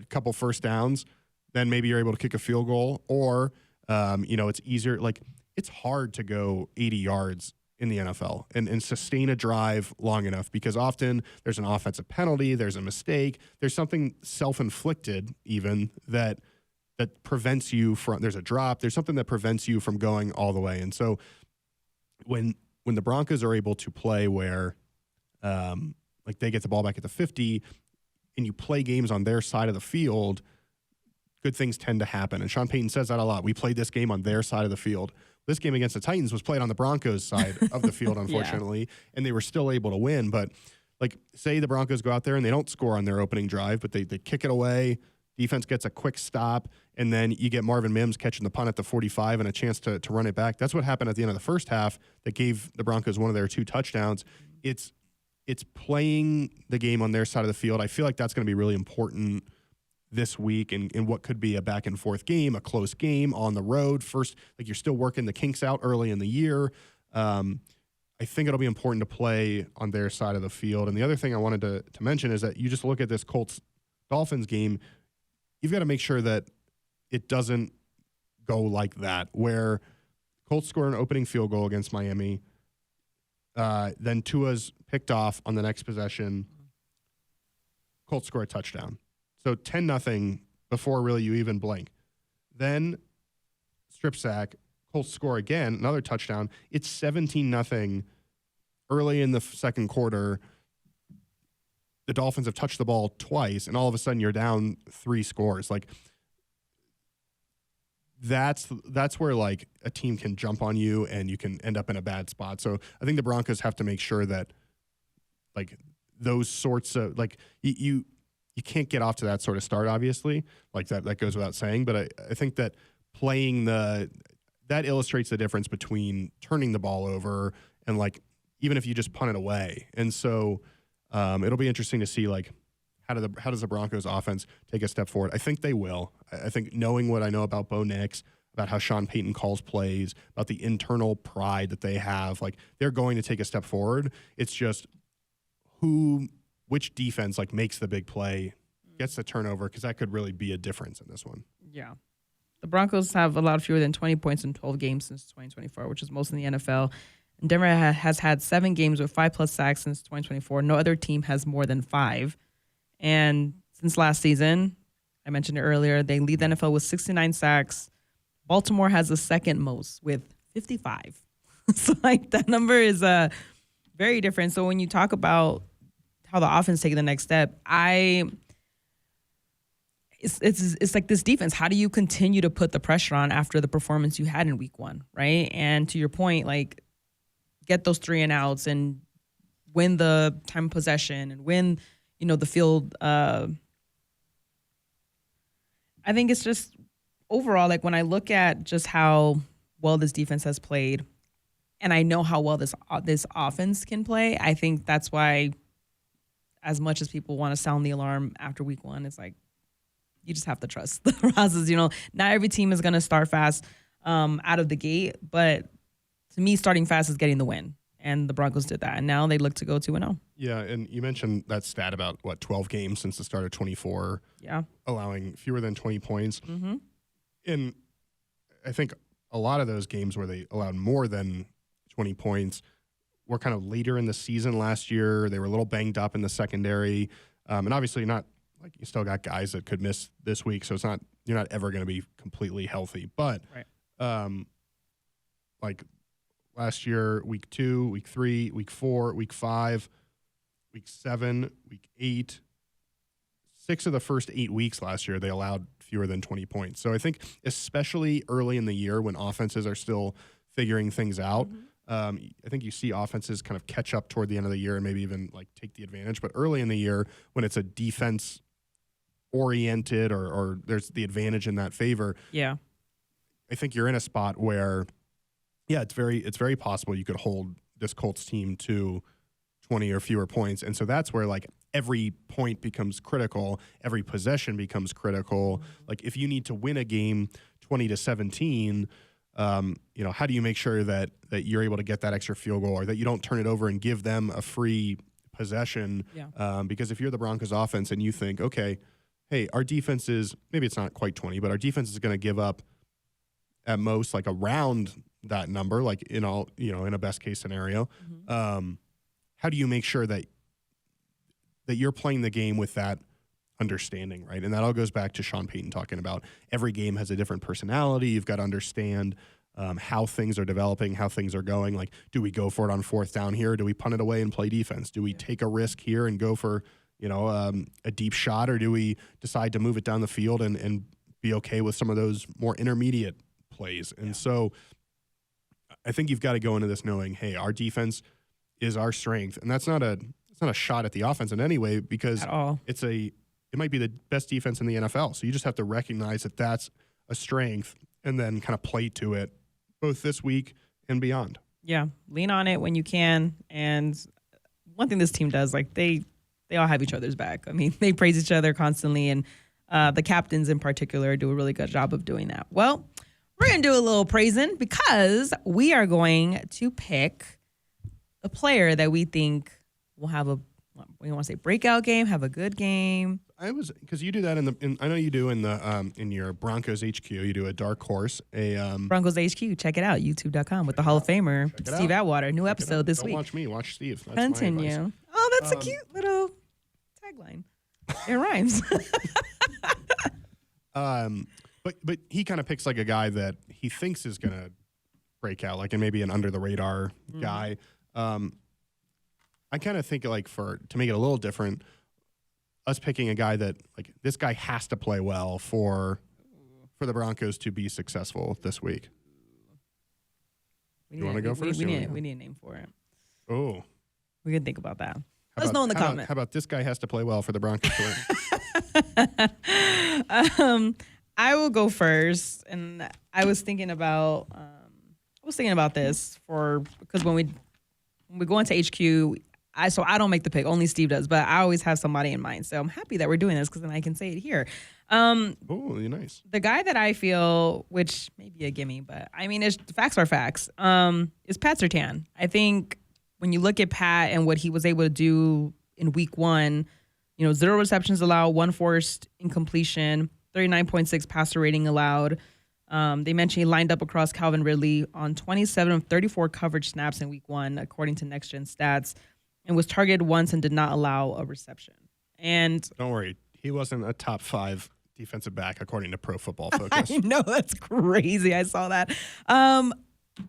Speaker 2: couple first downs? Then maybe you're able to kick a field goal or, it's easier. Like it's hard to go 80 yards in the NFL and sustain a drive long enough because often there's an offensive penalty, there's a mistake, there's something self-inflicted even that prevents you from, there's a drop, there's something that prevents you from going all the way. And so when the Broncos are able to play where they get the ball back at the 50 and you play games on their side of the field, good things tend to happen. And Sean Payton says that a lot. We played this game on their side of the field. This game against the Titans was played on the Broncos side of the field, unfortunately, and they were still able to win. But, say the Broncos go out there and they don't score on their opening drive, but they kick it away, defense gets a quick stop, and then you get Marvin Mims catching the punt at the 45 and a chance to run it back. That's what happened at the end of the first half that gave the Broncos one of their 2 touchdowns. It's playing the game on their side of the field. I feel like that's going to be really important this week in what could be a back and forth game, a close game on the road. First, you're still working the kinks out early in the year. I think it'll be important to play on their side of the field. And the other thing I wanted to mention is that you just look at this Colts-Dolphins game, you've got to make sure that it doesn't go like that, where Colts score an opening field goal against Miami, then Tua's picked off on the next possession, Colts score a touchdown. So 10-0 before really you even blink. Then strip sack, Colts score again, another touchdown. It's 17-0 early in the second quarter. The Dolphins have touched the ball twice, and all of a sudden you're down 3 scores. That's where a team can jump on you and you can end up in a bad spot. So I think the Broncos have to make sure that those sorts of you can't get off to that sort of start, obviously. That goes without saying. But I think that playing that illustrates the difference between turning the ball over and even if you just punt it away. And so it'll be interesting to see how does the Broncos offense take a step forward? I think they will. I think knowing what I know about Bo Nix, about how Sean Payton calls plays, about the internal pride that they have, they're going to take a step forward. It's just which defense makes the big play, gets the turnover, because that could really be a difference in this one.
Speaker 1: Yeah. The Broncos have allowed fewer than 20 points in 12 games since 2024, which is most in the NFL. And Denver has had 7 games with 5+ sacks since 2024. No other team has more than 5. And since last season. I mentioned it earlier. They lead the NFL with 69 sacks. Baltimore has the second most with 55. So like that number is very different. So when you talk about how the offense taking the next step, it's like this defense. How do you continue to put the pressure on after the performance you had in week 1, right? And to your point, like get those 3 and outs and win the time of possession and win, the field. I think it's just overall, like when I look at just how well this defense has played, and I know how well this offense can play, I think that's why, as much as people want to sound the alarm after week 1, it's like you just have to trust the process. Not every team is going to start fast out of the gate, but to me, starting fast is getting the win. And the Broncos did that. And now they look to go 2-0.
Speaker 2: Yeah, and you mentioned that stat about, 12 games since the start of 24.
Speaker 1: Yeah.
Speaker 2: Allowing fewer than 20 points.
Speaker 1: Mm-hmm.
Speaker 2: And I think a lot of those games where they allowed more than 20 points were kind of later in the season last year. They were a little banged up in the secondary. And obviously not, like, you still got guys that could miss this week, so you're not ever going to be completely healthy. But,
Speaker 1: right.
Speaker 2: Like, last year, week 2, week 3, week 4, week 5, week 7, week 8, 6 of the first 8 weeks last year, they allowed fewer than 20 points. So I think especially early in the year when offenses are still figuring things out, I think you see offenses kind of catch up toward the end of the year and maybe even like take the advantage. But early in the year when it's a defense oriented or there's the advantage in that favor,
Speaker 1: yeah,
Speaker 2: I think you're in a spot where, yeah, it's very possible you could hold this Colts team to 20 or fewer points. And so that's where like every point becomes critical, every possession becomes critical. Like if you need to win a game 20-17, how do you make sure that you're able to get that extra field goal or that you don't turn it over and give them a free possession?
Speaker 1: Yeah.
Speaker 2: Because if you're the Broncos offense and you think, okay, hey, our defense is, maybe it's not quite 20, but our defense is going to give up at most like around that number, like in a best case scenario. How do you make sure that you're playing the game with that understanding, right? And that all goes back to Sean Payton talking about every game has a different personality. You've got to understand how things are developing, how things are going. Like, do we go for it on 4th down here? Or do we punt it away and play defense? Do we take a risk here and go for, a deep shot? Or do we decide to move it down the field and be okay with some of those more intermediate plays? And so I think you've got to go into this knowing, hey, our defense is our strength. And that's not a shot at the offense in any way because it might be the best defense in the NFL. So you just have to recognize that that's a strength and then kind of play to it both this week and beyond.
Speaker 1: Yeah. Lean on it when you can. And one thing this team does, like they all have each other's back. I mean, they praise each other constantly. And the captains in particular do a really good job of doing that. Well, we're going to do a little praising because we are going to pick a player that we think will have we want to say breakout game, have a good game.
Speaker 2: Because you do that I know you do in your Broncos HQ, you do a dark horse,
Speaker 1: Broncos HQ. Check it out, YouTube.com with the Hall of Famer Steve Atwater. New episode this week.
Speaker 2: Don't watch me, watch Steve. That's
Speaker 1: Continue.
Speaker 2: my advice.
Speaker 1: Oh, that's a cute little tagline. It rhymes.
Speaker 2: But he kind of picks like a guy that he thinks is gonna break out, like and maybe an under the radar guy. I kind of think like to make it a little different, us picking a guy that like this guy has to play well for the Broncos to be successful this week. You want to go first?
Speaker 1: We need a name for it.
Speaker 2: Oh,
Speaker 1: we can think about that. Let us know in the comment.
Speaker 2: How about this guy has to play well for the Broncos to win?
Speaker 1: I will go first, and I was thinking about this because when we go into HQ, I don't make the pick, only Steve does, but I always have somebody in mind. So I'm happy that we're doing this because then I can say it here.
Speaker 2: Oh, you're nice.
Speaker 1: The guy that I feel, which may be a gimme, but I mean, facts are facts, is Pat Surtain. I think when you look at Pat and what he was able to do in week 1, 0 receptions allowed, 1 forced incompletion, 39.6 passer rating allowed. They mentioned he lined up across Calvin Ridley on 27 of 34 coverage snaps in week 1, according to Next Gen Stats, and was targeted once and did not allow a reception. And
Speaker 2: don't worry, He wasn't a top 5 defensive back according to Pro Football Focus.
Speaker 1: I know, that's crazy. I saw that.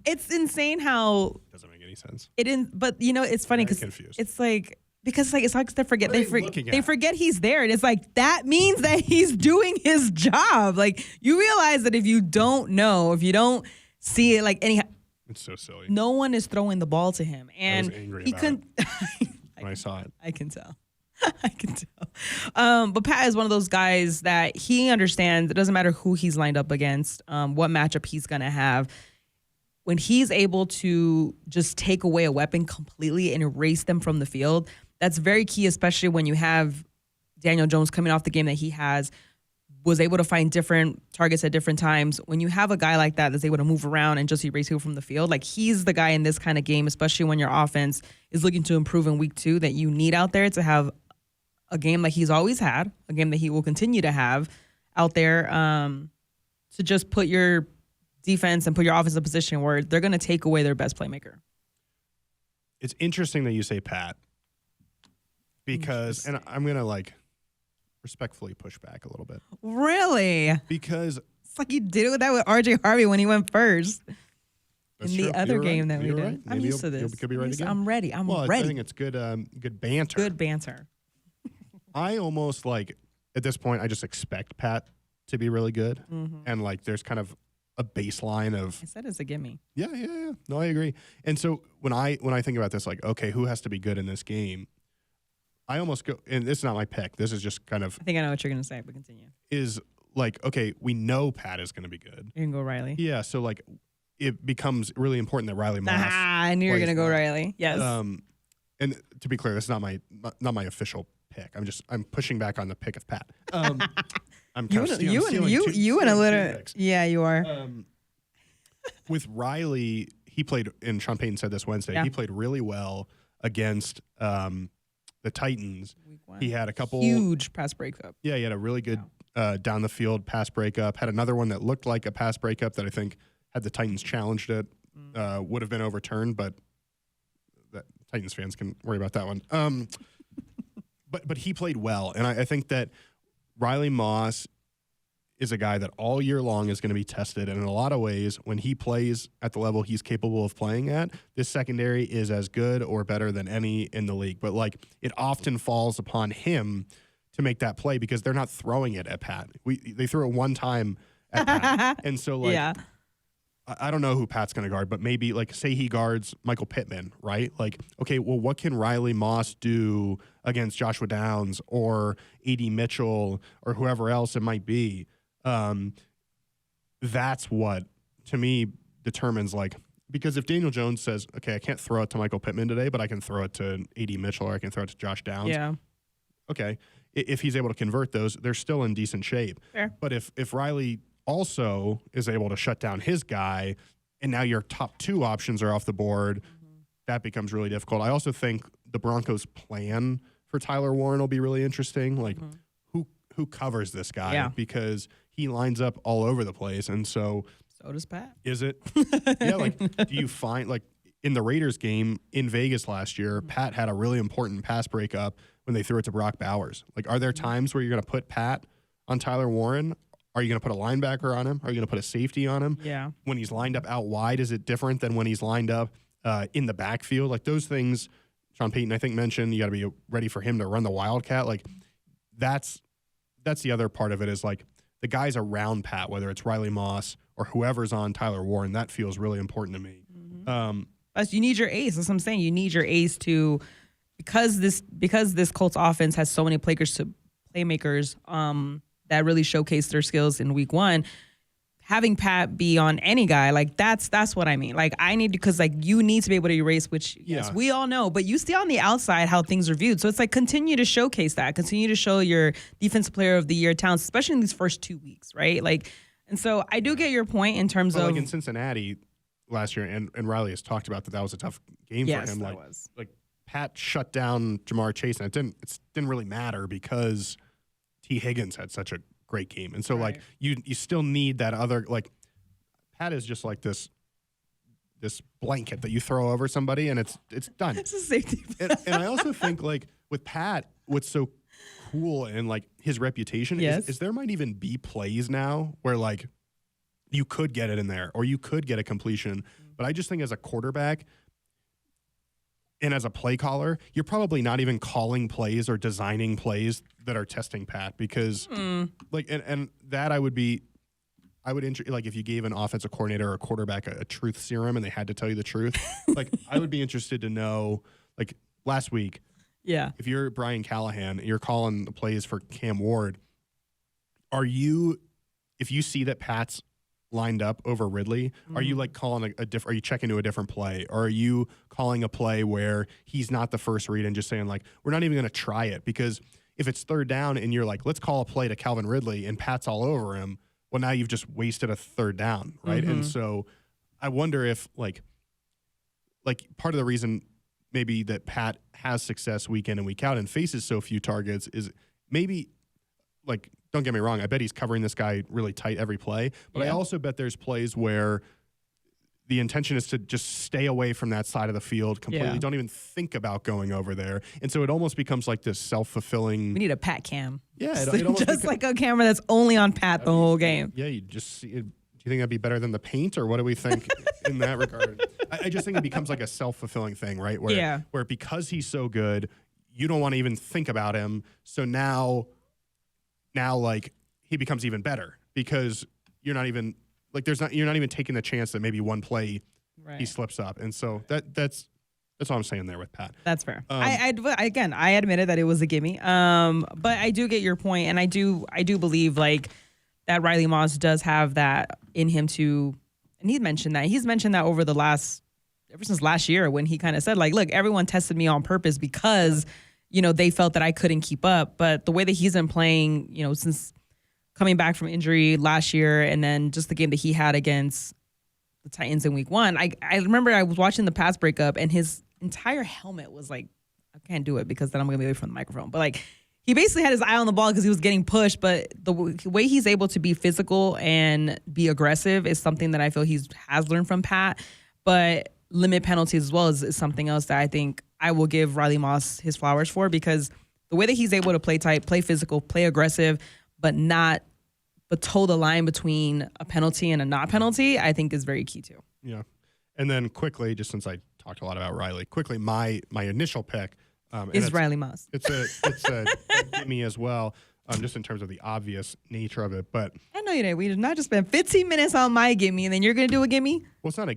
Speaker 1: It's insane how
Speaker 2: Doesn't make any sense.
Speaker 1: But it's funny because it's like it's like they forget they forget he's there, and it's like that means that he's doing his job. Like you realize that if you don't know, if you don't see it, like
Speaker 2: it's so silly.
Speaker 1: No one is throwing the ball to him, and
Speaker 2: I was angry
Speaker 1: he
Speaker 2: about
Speaker 1: couldn't.
Speaker 2: when I saw it.
Speaker 1: I can tell. I can tell. But Pat is one of those guys that he understands. It doesn't matter who he's lined up against, what matchup he's going to have. When he's able to just take away a weapon completely and erase them from the field, that's very key, especially when you have Daniel Jones coming off the game that he was able to find different targets at different times. When you have a guy like that that's able to move around and just erase people from the field, like he's the guy in this kind of game, especially when your offense is looking to improve in week 2, that you need out there to have a game like he's always had, a game that he will continue to have out there, to just put your defense and put your offense in a position where they're going to take away their best playmaker.
Speaker 2: It's interesting that you say Pat, because, and I'm going to respectfully push back a little bit.
Speaker 1: Really?
Speaker 2: Because
Speaker 1: it's like you did it with RJ Harvey when he went first.
Speaker 2: That's
Speaker 1: in the
Speaker 2: true.
Speaker 1: other game that we did.
Speaker 2: Right.
Speaker 1: I'm used to this.
Speaker 2: You could be right again.
Speaker 1: I'm ready. I'm ready.
Speaker 2: I think it's good banter.
Speaker 1: Good banter.
Speaker 2: I almost at this point, I just expect Pat to be really good.
Speaker 1: Mm-hmm.
Speaker 2: And there's kind of a baseline of.
Speaker 1: I said it's a gimme.
Speaker 2: Yeah. No, I agree. And so when I think about this, okay, who has to be good in this game? I almost go, and this is not my pick. This is just kind of.
Speaker 1: I think I know what you're going to say, but continue.
Speaker 2: Is okay, we know Pat is going to be good.
Speaker 1: You can go Riley.
Speaker 2: Yeah. So it becomes really important that Riley Moss.
Speaker 1: I knew you were going to go Riley. Yes.
Speaker 2: And to be clear, this is not my official pick. I'm pushing back on the pick of Pat. I'm kind of
Speaker 1: you and a little. Yeah, you are.
Speaker 2: With Riley, he played, and Sean Payton said this Wednesday, he played really well against the Titans.
Speaker 1: Week 1.
Speaker 2: He had a couple
Speaker 1: huge pass breakup.
Speaker 2: Yeah, he had a really good down the field pass breakup. Had another one that looked like a pass breakup that I think had the Titans challenged it would have been overturned, but that Titans fans can worry about that one. But he played well, and I think that Riley Moss is a guy that all year long is going to be tested, and in a lot of ways, when he plays at the level he's capable of playing at, this secondary is as good or better than any in the league. But it often falls upon him to make that play because they're not throwing it at Pat. They threw it one time at Pat, and so
Speaker 1: yeah.
Speaker 2: I don't know who Pat's going to guard, but maybe say he guards Michael Pittman, right? Okay, well, what can Riley Moss do against Joshua Downs or A.D. Mitchell or whoever else it might be? That's what, to me, determines, because if Daniel Jones says, okay, I can't throw it to Michael Pittman today, but I can throw it to A.D. Mitchell or I can throw it to Josh Downs.
Speaker 1: Yeah.
Speaker 2: Okay. If he's able to convert those, they're still in decent shape.
Speaker 1: Fair.
Speaker 2: But if Riley also is able to shut down his guy, and now your top 2 options are off the board, that becomes really difficult. I also think the Broncos' plan for Tyler Warren will be really interesting. Who covers this guy?
Speaker 1: Yeah.
Speaker 2: Because he lines up all over the place, and so
Speaker 1: does Pat.
Speaker 2: Is it? Yeah. Do you find in the Raiders game in Vegas last year, Pat had a really important pass breakup when they threw it to Brock Bowers. Are there times where you're going to put Pat on Tyler Warren? Are you going to put a linebacker on him? Are you going to put a safety on him?
Speaker 1: Yeah. When
Speaker 2: he's lined up out wide, is it different than when he's lined up in the backfield? Those things, Sean Payton, I think, mentioned, you got to be ready for him to run the Wildcat. That's the other part of it is the guys around Pat, whether it's Riley Moss or whoever's on Tyler Warren, that feels really important to me.
Speaker 1: Mm-hmm. You need your ace. That's what I'm saying. You need your ace to, because this Colts offense has so many playmakers that really showcase their skills in week 1. Having Pat be on any guy, that's what I mean. I need to, because you need to be able to erase, which yes, we all know, but you see on the outside how things are viewed. So it's continue to showcase that, continue to show your defensive player of the year talents, especially in these first 2 weeks, right? And so I do get your point in terms of
Speaker 2: in Cincinnati last year, and Riley has talked about that was a tough game for him.
Speaker 1: That was.
Speaker 2: Pat shut down Jamar Chase, and it didn't really matter because T. Higgins had such a great game. And so
Speaker 1: right.
Speaker 2: you still need that other, Pat is just this blanket that you throw over somebody and it's done.
Speaker 1: It's a safety.
Speaker 2: and I also think with Pat, what's so cool and like his reputation
Speaker 1: Yes.
Speaker 2: is there might even be plays now where like you could get it in there or you could get a completion. But I just think as a quarterback and as a play caller, you're probably not even calling plays or designing plays that are testing Pat because like, and that I would like if you gave an offensive coordinator or a quarterback a truth serum and they had to tell you the truth, like I would be interested to know, like last week,
Speaker 1: Yeah.
Speaker 2: if you're Brian Callahan, you're calling the plays for Cam Ward. If you see that Pat's lined up over Ridley, are you like calling are you checking to a different play? Or are you calling a play where he's not the first read and just saying like, we're not even going to try it? Because if it's third down and you're like, let's call a play to Calvin Ridley and Pat's all over him, well, now you've just wasted a third down, right? And so I wonder if like part of the reason maybe that Pat has success week in and week out and faces so few targets is maybe like, don't get me wrong, I bet he's covering this guy really tight every play, but I also bet there's plays where the intention is to just stay away from that side of the field completely.
Speaker 1: Yeah.
Speaker 2: Don't even think about going over there. And so it almost becomes like this self-fulfilling.
Speaker 1: We need a Pat cam.
Speaker 2: Yeah.
Speaker 1: It just like a camera that's only on Pat the whole game.
Speaker 2: Yeah. You just see it. Do you think that'd be better than the paint or what do we think in that regard? I just think it becomes like a self-fulfilling thing, right? Where because he's so good, you don't want to even think about him. So now like he becomes even better because you're not even like you're not even taking the chance that maybe one play he slips up. And so that's all I'm saying there with Pat.
Speaker 1: That's fair. I admitted that it was a gimme. But I do get your point, and I do believe like that Riley Moss does have that in him to, and he's mentioned that over ever since last year when he kind of said like, look, everyone tested me on purpose because they felt that I couldn't keep up. But the way that he's been playing, since coming back from injury last year and then just the game that he had against the Titans in week 1, I remember I was watching the pass breakup and his entire helmet was like, I can't do it because then I'm going to be away from the microphone. But like he basically had his eye on the ball because he was getting pushed. But the way he's able to be physical and be aggressive is something that I feel has learned from Pat. But limit penalties as well is something else that I think I will give Riley Moss his flowers for because the way that he's able to play tight, play physical, play aggressive, but toe the line between a penalty and a not penalty, I think is very key too.
Speaker 2: Yeah. And then quickly, just since I talked a lot about Riley, quickly, my initial pick
Speaker 1: is Riley Moss.
Speaker 2: It's a gimme as well, just in terms of the obvious nature of it. But
Speaker 1: I know you did. We did not just spend 15 minutes on my gimme and then you're going to do a gimme?
Speaker 2: Well, it's not a...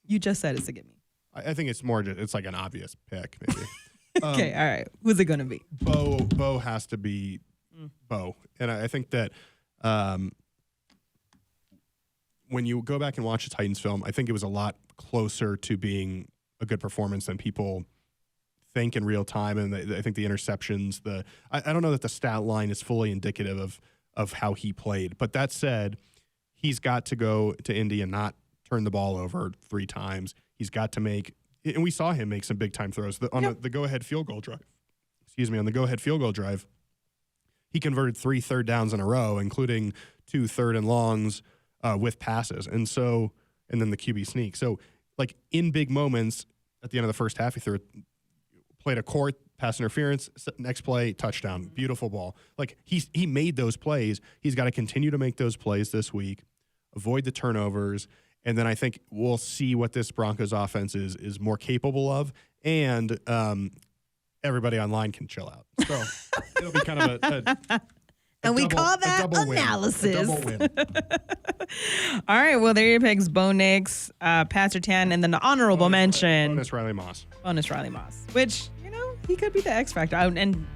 Speaker 1: You just said it's a gimme.
Speaker 2: I think it's more it's like an obvious pick, maybe.
Speaker 1: Okay, all right. Who's it going to be?
Speaker 2: Bo has to be Bo. And I think that when you go back and watch the Titans film, I think it was a lot closer to being a good performance than people think in real time. And I think the interceptions, I don't know that the stat line is fully indicative of how he played. But that said, he's got to go to Indy and not turn the ball over 3 times. He's got to make, and we saw him make some big time throws on the go-ahead field goal drive. On the go-ahead field goal drive, he converted 3 third downs in a row, including 2 third and longs with passes. And then the QB sneak. So like in big moments at the end of the first half, he played a court, pass interference, next play, touchdown, beautiful ball. Like he made those plays. He's got to continue to make those plays this week, avoid the turnovers. And then I think we'll see what this Broncos offense is more capable of. And everybody online can chill out. So it'll be kind of a
Speaker 1: and we call that analysis.
Speaker 2: A double win.
Speaker 1: All right. Well, there are your picks. Bo Nix, Pat Surtain, and then the honorable mention.
Speaker 2: Bonus Riley Moss.
Speaker 1: Which, he could be the X factor. And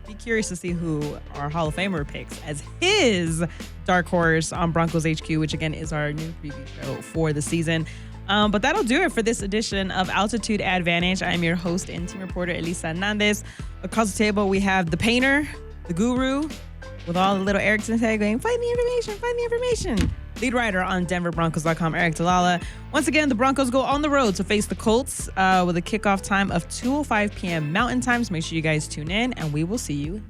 Speaker 1: be curious to see who our Hall of Famer picks as his dark horse on Broncos HQ, which again is our new preview show for the season. But that'll do it for this edition of Altitude Advantage. I'm your host and team reporter, Elisa Hernandez. Across the table, we have the painter, the guru, with all the little Ericsson tag going, find the information. Lead writer on DenverBroncos.com, Aric DiLalla. Once again, the Broncos go on the road to face the Colts with a kickoff time of 2:05 p.m. Mountain Time. So make sure you guys tune in, and we will see you